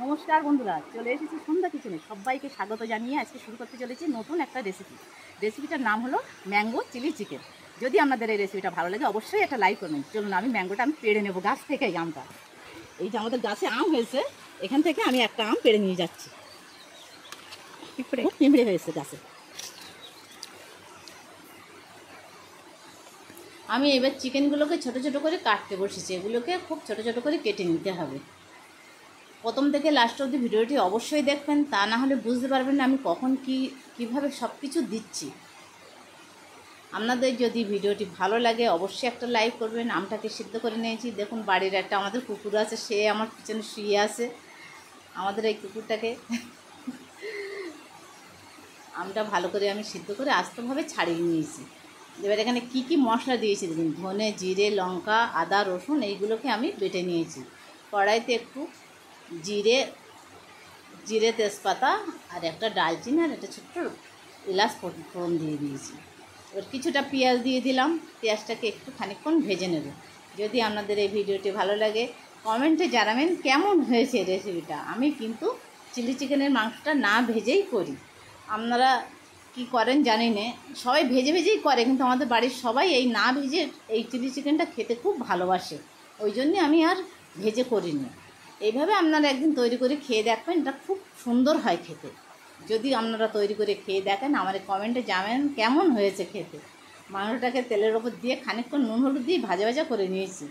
নমস্কার বন্ধুরা, চলে এসেছি সন্ধ্যা কিচেনে। সবাইকে স্বাগত জানিয়ে আজকে শুরু করতে চলেছি নতুন একটা রেসিপিটার নাম হলো ম্যাঙ্গো চিলি চিকেন। যদি আপনাদের এই রেসিপিটা ভালো লাগে অবশ্যই একটা লাইক করবেন। চলুন আমি ম্যাঙ্গোটা পেড়ে নেবো গাছ থেকে। এই আমটা, এই যে আমাদের গাছে আম হয়েছে, এখান থেকে আমি একটা আম পেড়ে নিয়ে যাচ্ছি। পিঁপড়ে হয়েছে গাছে। আমি এবার চিকেনগুলোকে ছোট ছোট করে কাটতে বসেছি। এগুলোকে খুব ছোট ছোট করে কেটে নিতে হবে। প্রথম থেকে লাস্ট অবধি ভিডিওটি অবশ্যই দেখবেন, তা না হলে বুঝতে পারবেন না আমি কখন কিভাবে সব কিছু দিচ্ছি। আপনাদের যদি ভিডিওটি ভালো লাগে অবশ্যই একটা লাইক করবেন। আমটাকে সিদ্ধ করে নিয়েছি। দেখুন, বাড়ির একটা আমাদের কুকুর আছে, সে আমার পিছনে শুয়ে আছে। আমাদের এই কুকুরটাকে আমটা ভালো করে আমি সিদ্ধ করে আস্তভাবে ছাড়িয়ে নিয়েছি। এবার এখানে কি কি মশলা দিয়েছি দেখুন, ধনে, জিরে, লঙ্কা, আদা, রসুন এইগুলোকে আমি বেটে নিয়েছি। কড়াইতে একটু জিরে, তেজপাতা আর একটা ডালচিনি আর একটা ছোট্ট এলাচ ফোড়ন দিয়ে দিয়েছি। এবার কিছুটা পেঁয়াজ দিয়ে দিলাম। পেঁয়াজটাকে একটু খানিকক্ষণ ভেজে নেব। যদি আপনাদের এই ভিডিওটি ভালো লাগে কমেন্টে জানাবেন কেমন হয়েছে রেসিপিটা। আমি কিন্তু চিলি চিকেনের মাংসটা না ভেজেই করি। আপনারা কি করেন জানি না, সবাই ভেজে ভেজেই করে, কিন্তু আমাদের বাড়ির সবাই এই না ভেজে এই চিলি চিকেনটা খেতে খুব ভালোবাসে। ওই জন্যে আমি আর ভেজে করিনি। এইভাবে আপনারা একদিন তৈরি করে খেয়ে দেখবেন, এটা খুব সুন্দর হয় খেতে। যদি আপনারা তৈরি করে খেয়ে দেখেন আমাদের কমেন্টে জানাবেন কেমন হয়েছে খেতে। মাংসটাকে তেলের ওপর দিয়ে খানিকক্ষণ নুন হলুদ দিয়ে ভাজা ভাজা করে নিয়েছি।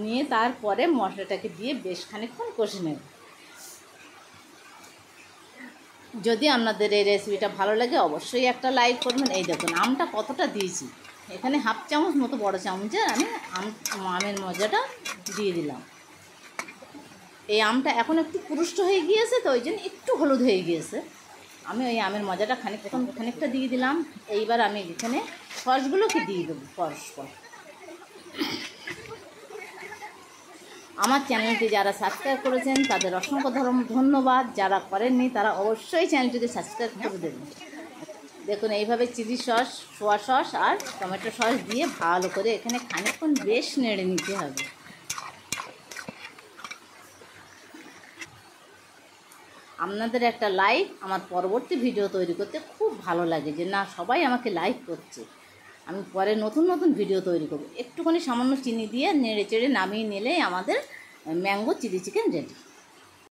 নিয়ে তারপরে মশলাটাকে দিয়ে বেশ খানিকক্ষণ কষে নেব। যদি আপনাদের এই রেসিপিটা ভালো লাগে অবশ্যই একটা লাইক করবেন। এই দেখুন আমটা কতটা দিয়েছি, এখানে হাফ চামচ মতো বড় চামচে আমি আমের মজাটা দিয়ে দিলাম। এই আমটা এখন একটু পুরুষ্ট হয়ে গিয়েছে, তো ওই জন্য একটু হলুদ হয়ে গিয়েছে। আমি ওই আমের মজাটা খানিকটা দিয়ে দিলাম। এইবার আমি এখানে সসগুলোকে দিয়ে দেবো পরস্পর। আমার চ্যানেলটি যারা সাবস্ক্রাইব করেছেন তাদের অসংখ্য ধন্যবাদ। যারা করেননি তারা অবশ্যই চ্যানেলটিকে সাবস্ক্রাইব করে দেবেন। দেখুন এইভাবে চিলি সস, সোয়া সস আর টমেটো সস দিয়ে ভালো করে এখানে খানিকক্ষণ বেশ নেড়ে নিতে হবে। আপনাদের একটা লাইক আমার পরবর্তী ভিডিও তৈরি করতে খুব ভালো লাগে, যে না সবাই আমাকে লাইক করছে। আমি পরে নতুন নতুন ভিডিও তৈরি করব। একটুখানি সামান্য চিনি দিয়ে নেড়ে চেড়ে নামিয়ে নিলেই আমাদের ম্যাঙ্গো চিলি চিকেন রেডি।